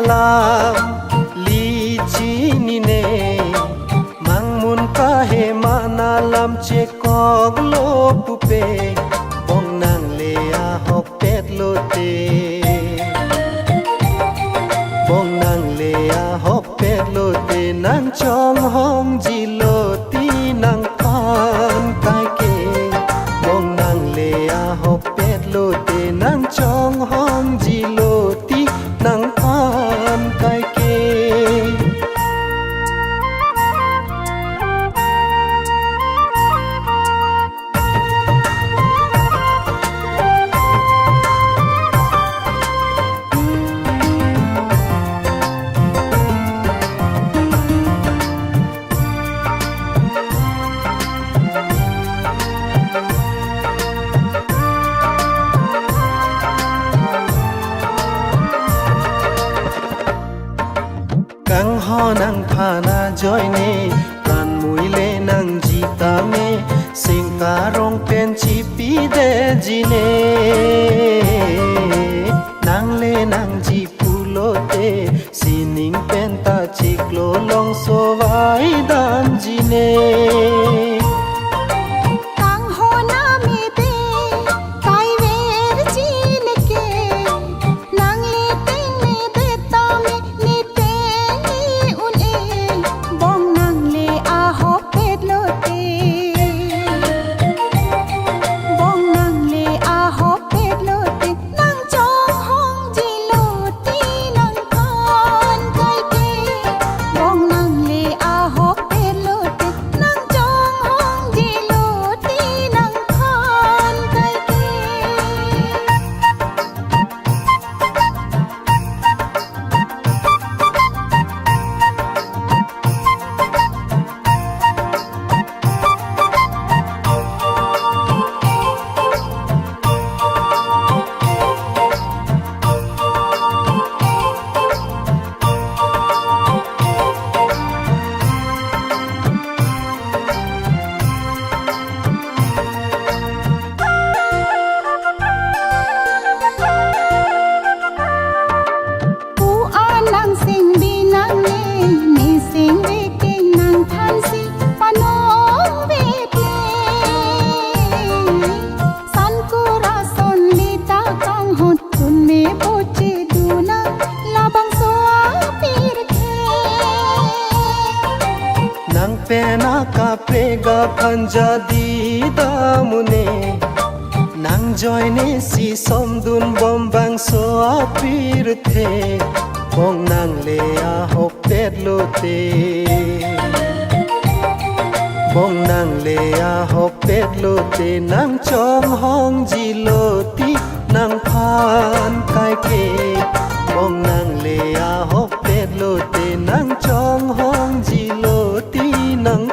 alam lichi ni ne mangmun ka he manalam che kog lo pupe bong nang le a hop pet lo te bong nang le a hop pet lo te nang chong hom ji lo ti nang pan kai ke bong nang le a hop pet lo te nang chong hom ji lo ti nang pan kai ke kang ho nang phana joy ne pran mui le nang jita me sing ka rong pen chi pi de ji ne nang le nang ji pulo te sining pen ta chik lo long so vai dan ji ne pena ka prega phanja di damune nang joy ne si somdun bombang so apir the bong nang le a hop pet lo te bong nang le a hop pet lo te nang chong hong ji lo ti nang phan kai ke bong nang le a hop pet lo te nang chong hong ji lo ti nang